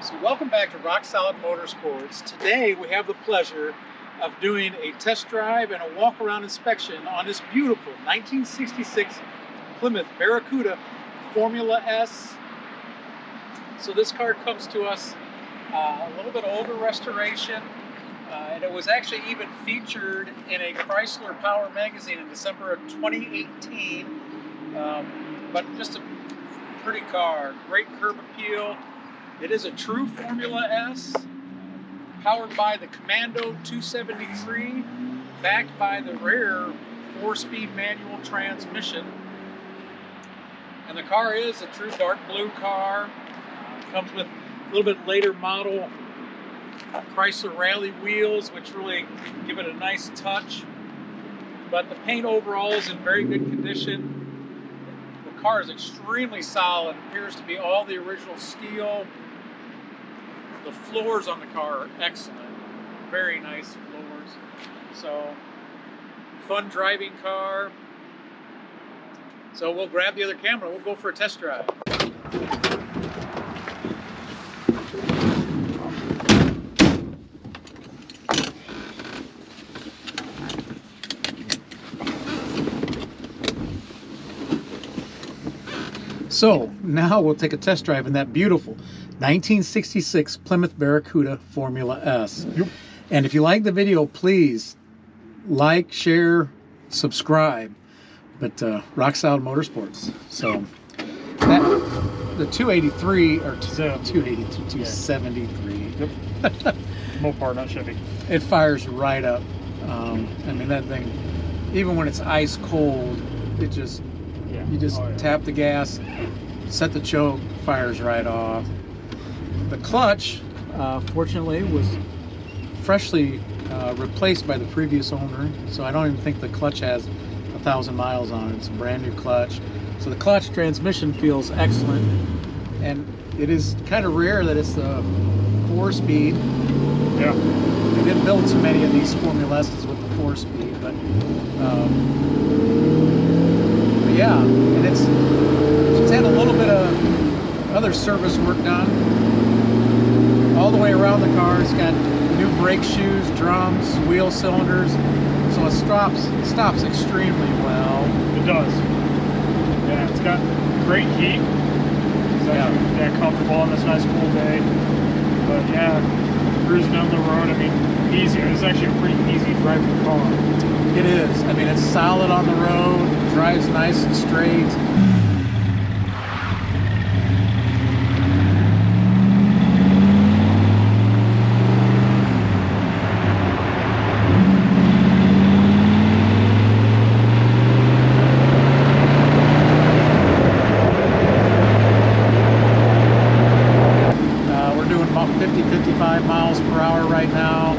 So welcome back to Rock Solid Motorsports. Today we have the pleasure of doing a test drive and a walk-around inspection on this beautiful 1966 Plymouth Barracuda Formula S. So this car comes to us a little bit older restoration, and it was actually even featured in a Chrysler Power magazine in December of 2018. But just a pretty car, great curb appeal. It is a true Formula S, powered by the Commando 273, backed by the rare 4-speed manual transmission. And the car is a true dark blue car. Comes with a little bit later model Chrysler Rally wheels, which really give it a nice touch. But the paint overall is in very good condition. The car is extremely solid. It appears to be all the original steel. The floors on the car are excellent. Very nice floors. So, fun driving car. So we'll grab the other camera. We'll go for a test drive. So now we'll take a test drive in that beautiful 1966 Plymouth Barracuda Formula S. Yep. And if you like the video, please like, share, subscribe. But Rock Solid Motorsports. So that, the 283 or 282, 273. Yep. Mopar, not Chevy. It fires right up. I mean, that thing, even when it's ice cold, it just, you just tap the gas, set the choke, fires right off. The clutch, fortunately, was freshly replaced by the previous owner, so I don't even think the clutch has 1,000 miles on it. It's a brand new clutch. So the clutch transmission feels excellent, and it is kind of rare that it's the 4-speed. Yeah. They didn't build too many of these Formula S's with the 4-speed, but yeah, and it's had a little bit of other service work done all the way around the car. It's got new brake shoes, drums, wheel cylinders, so it stops extremely well. It does. Yeah, it's got great heat. It's actually comfortable on this nice cool day. But yeah, cruising down the road, I mean, easy. It's actually a pretty easy driving car. It is. I mean, it's solid on the road, drives nice and straight. We're doing about 50-55 miles per hour right now.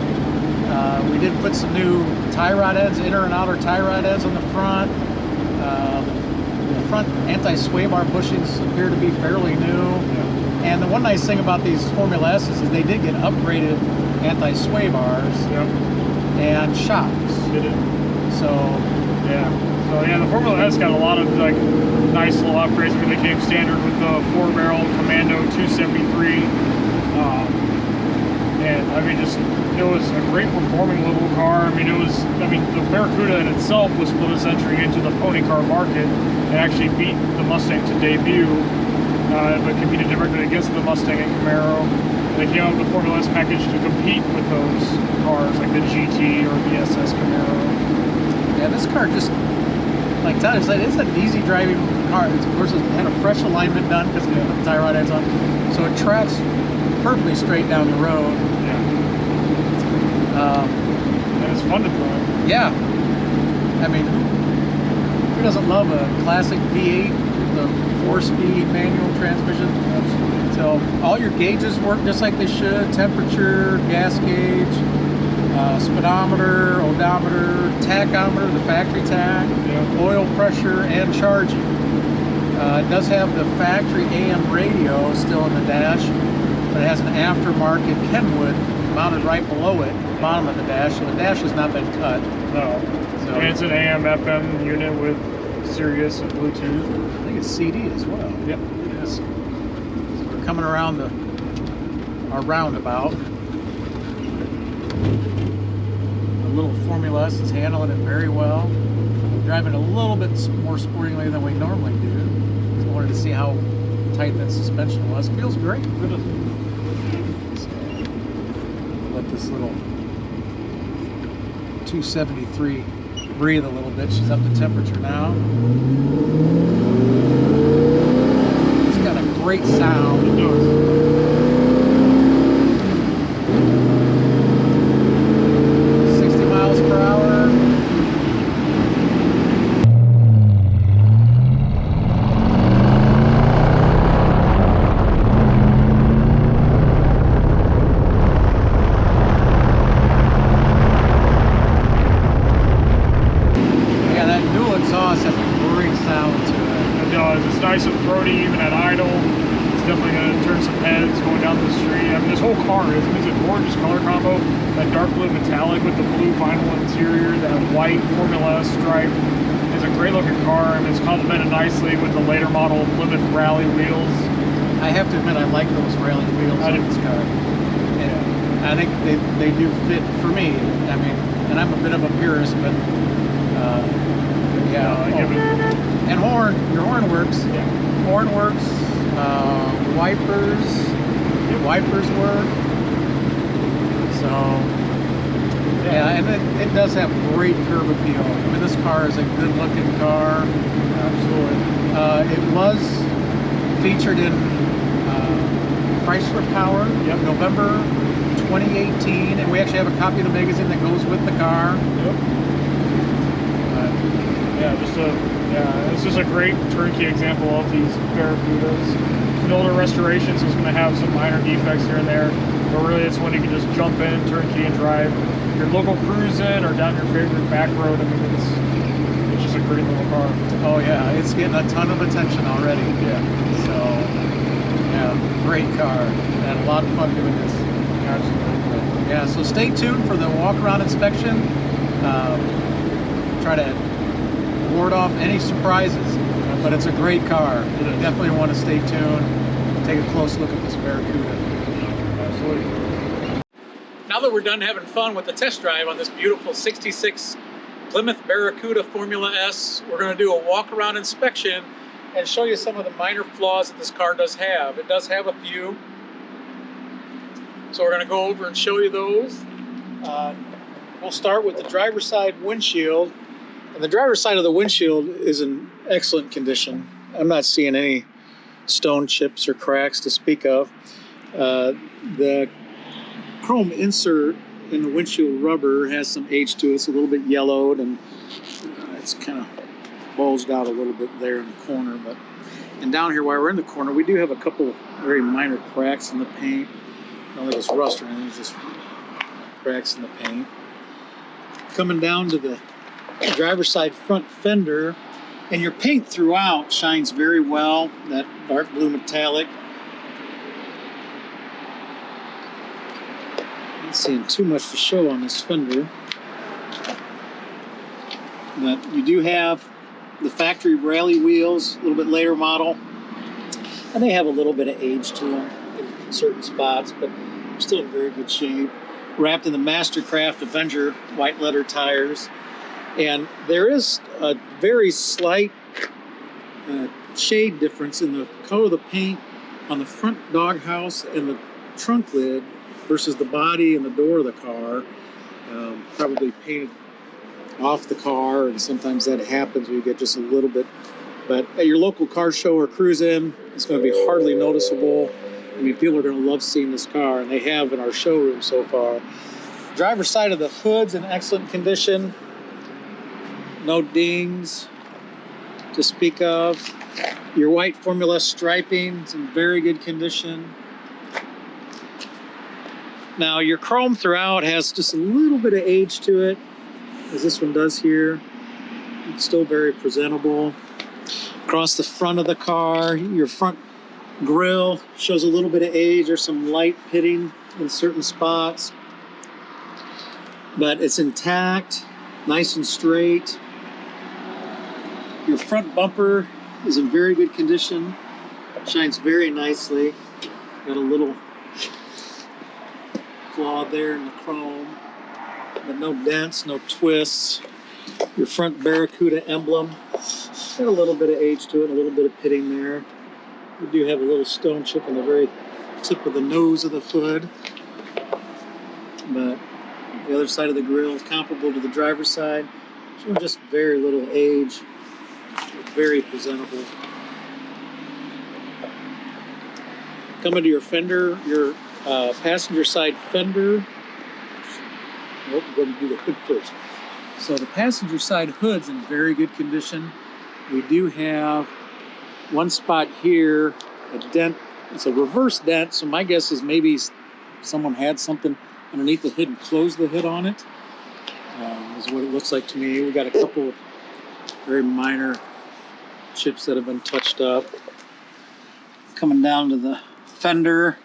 We did put some new tie rod ends, inner and outer tie rod ends on the front. The front anti-sway bar bushings appear to be fairly new. Yeah. And the one nice thing about these Formula S's is they did get upgraded anti-sway bars and shocks. They did. So yeah, the Formula S got a lot of like nice little upgrades. I mean, they came standard with the 4-barrel Commando 273. And I mean, it was a great performing little car. I mean, the Barracuda in itself was split its entry into the pony car market and actually beat the Mustang to debut, but competed directly against the Mustang and Camaro. And they came out with the Formula S package to compete with those cars, like the GT or the SS Camaro. yeah, this car just, like Tyler said, it's an easy driving car. It's, of course, it had a fresh alignment done because we put the tie rod ends on, so it tracks perfectly straight down the road. And it's fun to drive. Yeah. I mean, who doesn't love a classic V8 with a 4-speed manual transmission? Absolutely. So all your gauges work just like they should. Temperature, gas gauge, speedometer, odometer, tachometer, the factory tach, oil pressure, and charging. It does have the factory AM radio still in the dash, but it has an aftermarket Kenwood mounted right below it, at the bottom of the dash, so the dash has not been cut. No. So, and it's an AM FM unit with Sirius and Bluetooth. I think it's CD as well. Yep. It is. So we're coming around the our roundabout. The little Formula S is handling it very well. Driving a little bit more sportingly than we normally do. So I wanted to see how tight that suspension was. Feels great. Good. So, let this little 273 breathe a little bit. She's up to temperature now. It's got a great sound. It does. 60 miles per hour. It's nice and throaty even at idle. It's definitely going to turn some heads going down the street. I mean, this whole car is a gorgeous color combo. That dark blue metallic with the blue vinyl interior, that white Formula S stripe is a great looking car, and it's complemented nicely with the later model Plymouth rally wheels. I have to admit, I like those rally wheels on this car. And I think they do fit for me. I mean, and I'm a bit of a purist, but yeah. And horn, your horn works. Yeah. Horn works. Wipers. Your wipers work. So yeah, and it does have great curb appeal. I mean, this car is a good-looking car. Absolutely. It was featured in Chrysler Power, November 2018, and we actually have a copy of the magazine that goes with the car. Yep. It's just a great turnkey example of these Barracudas. An older restoration, so it's going to have some minor defects here and there, but really it's when you can just jump in, turnkey, and drive your local cruise in or down your favorite back road. I mean, it's just a great little car. Oh yeah, it's getting a ton of attention already. Yeah. So yeah, great car, and a lot of fun doing this. Absolutely. Yeah, so stay tuned for the walk-around inspection. Try to ward off any surprises, but it's a great car. You definitely want to stay tuned, take a close look at this Barracuda. Absolutely. Now that we're done having fun with the test drive on this beautiful 66 Plymouth Barracuda Formula S, we're going to do a walk-around inspection and show you some of the minor flaws that this car does have. It does have a few, so we're going to go over and show you those. We'll start with the driver's side windshield. And the driver's side of the windshield is in excellent condition. I'm not seeing any stone chips or cracks to speak of. The chrome insert in the windshield rubber has some age to it. It's a little bit yellowed, and it's kind of bulged out a little bit there in the corner. And down here, while we're in the corner, we do have a couple very minor cracks in the paint. I don't think it's rust or anything, it's just cracks in the paint. Coming down to the driver's side front fender, and your paint throughout shines very well, that dark blue metallic. Not seeing too much to show on this fender, but you do have the factory rally wheels, a little bit later model, and they have a little bit of age to them in certain spots, but they're still in very good shape. Wrapped in the Mastercraft Avenger white letter tires. And there is a very slight shade difference in the color of the paint on the front doghouse and the trunk lid versus the body and the door of the car. Probably painted off the car, and sometimes that happens when you get just a little bit. But at your local car show or cruise in, it's going to be hardly noticeable. I mean, people are going to love seeing this car, and they have in our showroom so far. Driver's side of the hood's in excellent condition. No dings to speak of. Your white Formula S striping is in very good condition. Now your chrome throughout has just a little bit of age to it, as this one does here. It's still very presentable. Across the front of the car, your front grille shows a little bit of age or some light pitting in certain spots, but it's intact, nice and straight. Your front bumper is in very good condition, shines very nicely. Got a little flaw there in the chrome, but no dents, no twists. Your front Barracuda emblem, got a little bit of age to it, a little bit of pitting there. We do have a little stone chip on the very tip of the nose of the hood, but the other side of the grille is comparable to the driver's side, showing just very little age, very presentable. Coming to your fender, your passenger side fender. Nope, we're going to do the hood first. So the passenger side hood's in very good condition. We do have one spot here, a dent. It's a reverse dent, so my guess is maybe someone had something underneath the hood and closed the hood on it. Is what it looks like to me. We got a couple of very minor chips that have been touched up. Coming down to the fender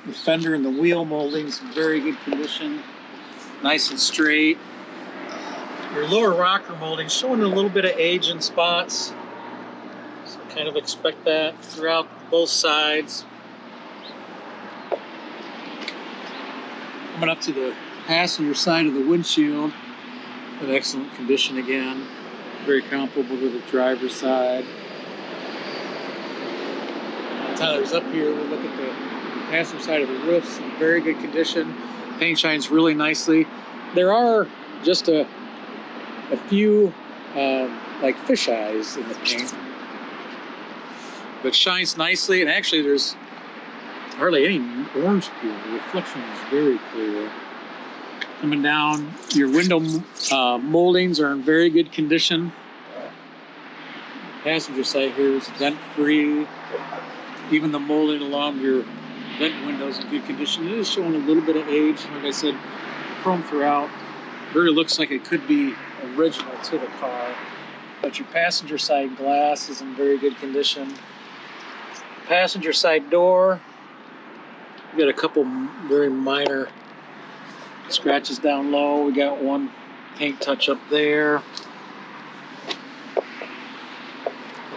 and the wheel molding's in very good condition, nice and straight. Your lower rocker molding showing a little bit of age in spots, so kind of expect that throughout both sides. Coming up to the passenger side of the windshield, in excellent condition again, very comparable to the driver's side. Tyler's up here. We'll look at the passenger side of the roofs in very good condition. Paint shines really nicely. There are just a few like fish eyes in the paint, but shines nicely, and actually there's hardly any orange peel. The reflection is very clear. Coming down, your window moldings are in very good condition. Passenger side here is dent free. Even the molding along your vent windows in good condition. It is showing a little bit of age. Like I said, chrome throughout. Really looks like it could be original to the car. But your passenger side glass is in very good condition. Passenger side door, we got a couple very minor scratches down low. We got one paint touch up there.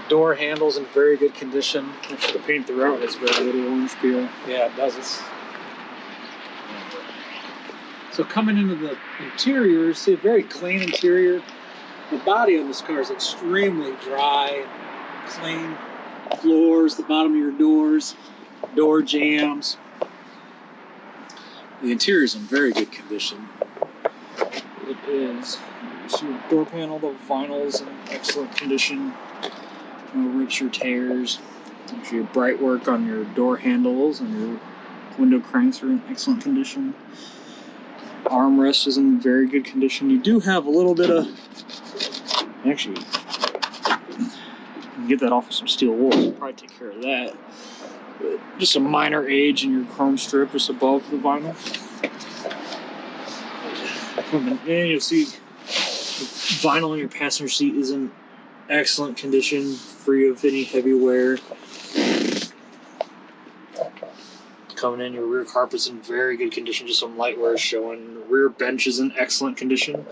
Door handles in very good condition. Actually, the paint throughout has very little orange peel. Yeah, it does. So coming into the interior, see a very clean interior. The body on this car is extremely dry, clean. Floors, the bottom of your doors, door jambs. The interior is in very good condition. It is. So your door panel, the vinyl's in excellent condition. No rips or tears. Actually, your bright work on your door handles and your window cranks are in excellent condition. Armrest is in very good condition. You do have a little bit of, actually, you can get that off with some steel wool, so probably take care of that. But just a minor age in your chrome strip just above the vinyl. Coming in, you'll see the vinyl in your passenger seat is in excellent condition, free of any heavy wear. Coming in, your rear carpet's in very good condition, just some light wear showing. The rear bench is in excellent condition.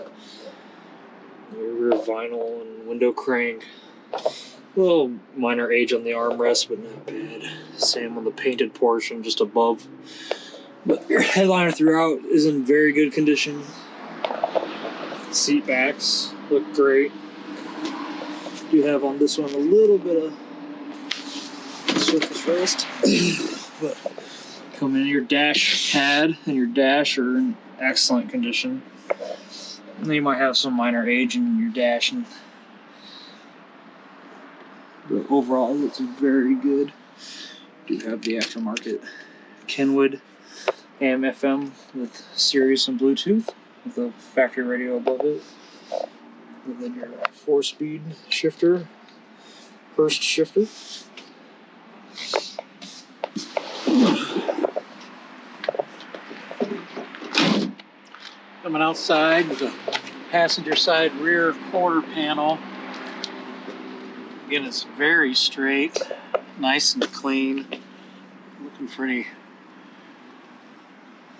Your rear vinyl and window crank. A little minor age on the armrest, but not bad. Same on the painted portion just above. But your headliner throughout is in very good condition. Seat backs look great. You have on this one a little bit of surface rust, but coming in, your dash pad and your dash are in excellent condition. And then you might have some minor aging in your dash, but overall it looks very good. You have the aftermarket Kenwood AM FM with Sirius and Bluetooth with the factory radio above it. And then your 4-speed shifter, Hurst shifter. Coming outside with the passenger side rear quarter panel. Again, it's very straight, nice and clean. Looking for any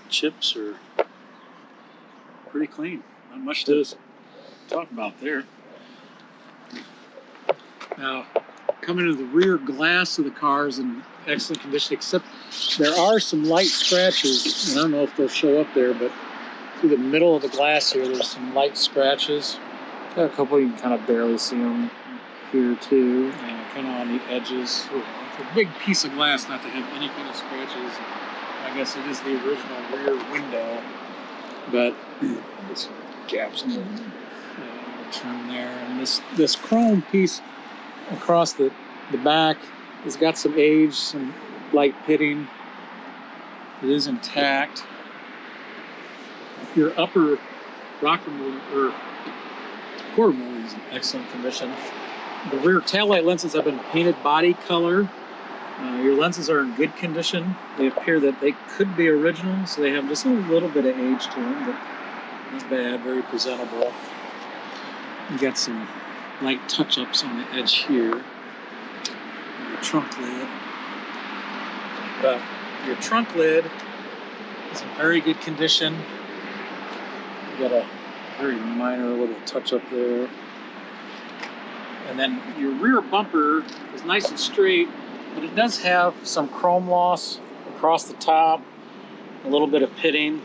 chips or pretty clean. Not much to talk about there. Now, Coming to the rear glass of the car is in excellent condition, except there are some light scratches. And I don't know if they'll show up there, but through the middle of the glass here, there's some light scratches. Got a couple, you can kind of barely see them here too. Yeah, kind of on the edges. It's a big piece of glass not to have any kind of scratches. I guess it is the original rear window, but There's gaps in the trim there. And this chrome piece across the back has got some age, some light pitting. It is intact. Your upper rocker molding, or quarter molding, is in excellent condition. The rear taillight lenses have been painted body color. Your lenses are in good condition. They appear that they could be original, so they have just a little bit of age to them, but not bad, very presentable. You got some light touch-ups on the edge here. Your trunk lid. But your trunk lid is in very good condition. You got a very minor little touch-up there. And then your rear bumper is nice and straight, but it does have some chrome loss across the top, a little bit of pitting.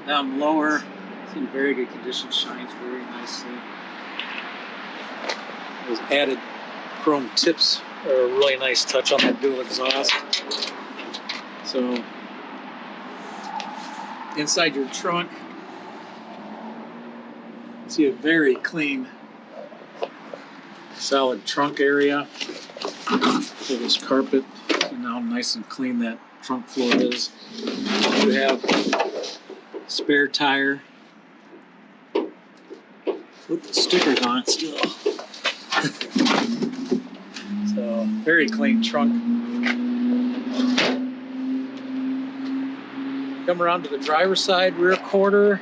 Down lower, it's in very good condition, shines very nicely. Those added chrome tips are a really nice touch on that dual exhaust. So, inside your trunk, see a very clean, solid trunk area. So this carpet, see how nice and clean that trunk floor is. You have spare tire with the stickers on it still. So very clean trunk. Come around to the driver's side rear quarter.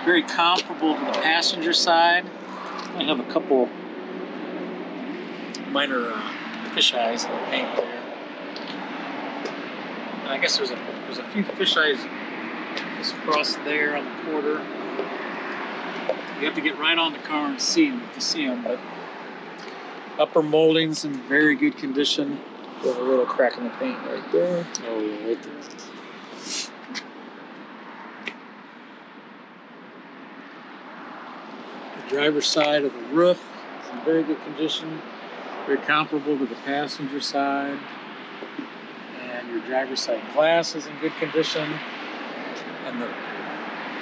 Very comparable to the passenger side. I have a couple minor fish eyes in the paint there. And I guess there's a few fish eyes just across there on the quarter. You have to get right on the car and see them to see them, but upper molding's in very good condition. There's a little crack in the paint right there. Oh yeah, right there. The driver's side of the roof is in very good condition, very comparable to the passenger side. And your driver's side glass is in good condition. And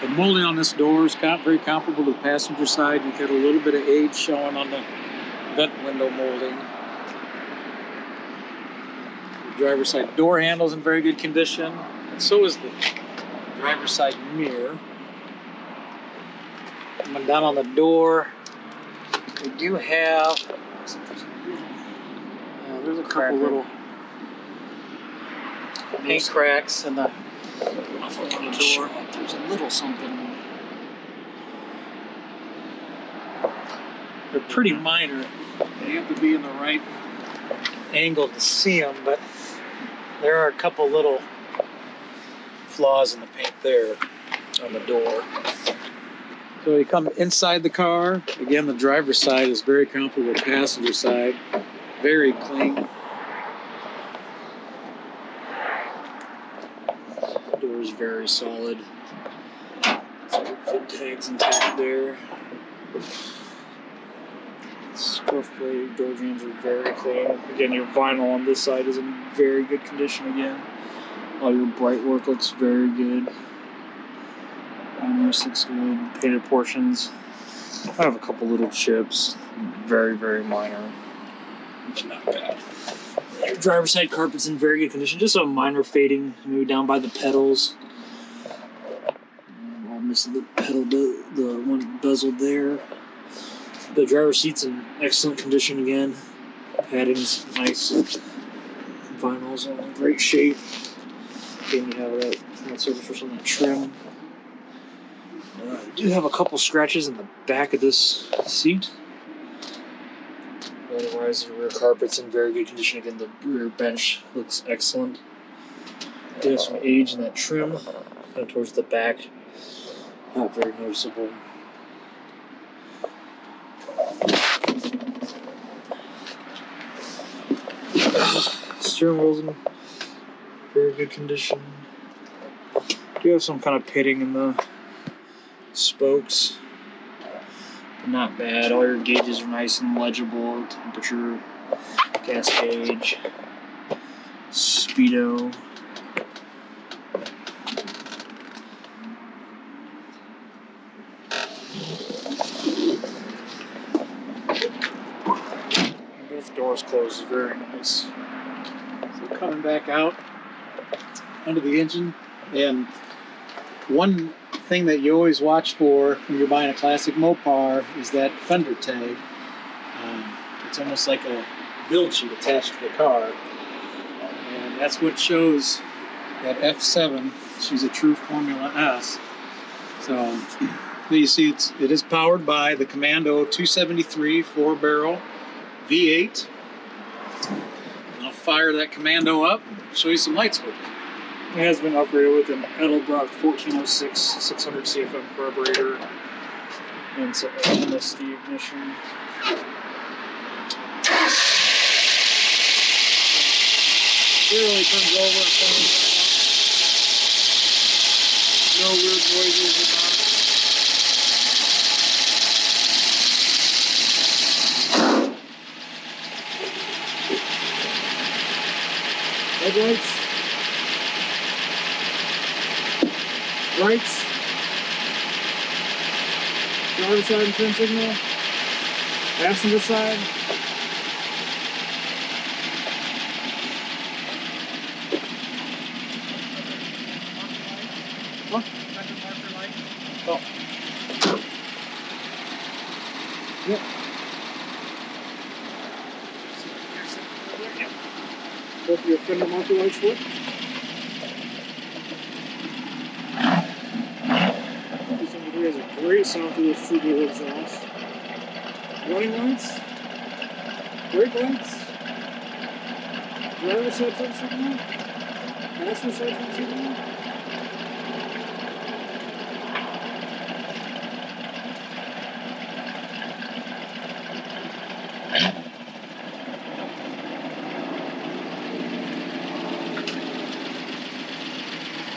the molding on this door is very comparable to the passenger side. You've got a little bit of age showing on the vent window molding. The driver's side door handle's in very good condition, and so is the driver's side mirror. Coming down on the door, we do have there's a couple little paint cracks in the door. There's a little something. They're pretty minor. They have to be in the right angle to see them, but there are a couple little flaws in the paint there on the door. So you come inside the car. Again, the driver's side is very comparable to the passenger side. Very clean. Door's very solid. Fit tags intact there. Scuff plate, door jambs are very clean. Again, your vinyl on this side is in very good condition again. All your bright work looks very good. Armrest looks good. Painted portions. I have a couple little chips. Very, very minor. Which is not bad. Your driver's side carpet's in very good condition. Just a minor fading, maybe down by the pedals. All missing the pedal, the one bezeled there. The driver's seat's in excellent condition again. Padding's nice. Vinyl's all in great shape. Again, you have that surface on that trim. You do have a couple scratches in the back of this seat. Otherwise, the rear carpet's in very good condition. Again, the rear bench looks excellent. You have some age in that trim, kind of towards the back. Not very noticeable. Steering wheel's in very good condition. Do have some kind of pitting in the spokes, but not bad. All your gauges are nice and legible. Temperature, gas gauge, speedo. Both doors closed, very nice. So coming back out under the engine, and one thing that you always watch for when you're buying a classic Mopar is that fender tag. It's almost like a build sheet attached to the car, and that's what shows that F7. She's a true Formula S. So you see it is powered by the Commando 273 4-barrel V8. I'll fire that Commando up, show you some lights work. It has been upgraded with an Edelbrock 1406 600 CFM carburetor and some MSD ignition. Really turns over and turns right on. No weird noises or not. Headlights. Lights. Driver side and turn signal. Passenger side. What? Oh. Yep. Both of your fender marker lights work. He has a great sound through this two-door exhaust. Running lights, brake lights, driver side turn signal, passenger side turn signal.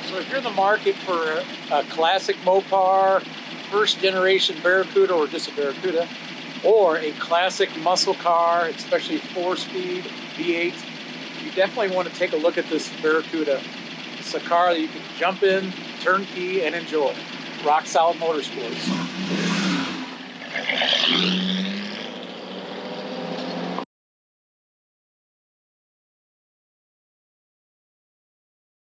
So if you're in the market for a classic Mopar, first generation Barracuda or just a Barracuda, or a classic muscle car, especially 4-speed V8, you definitely want to take a look at this Barracuda. It's a car that you can jump in, turnkey, and enjoy. Rock solid motorsports.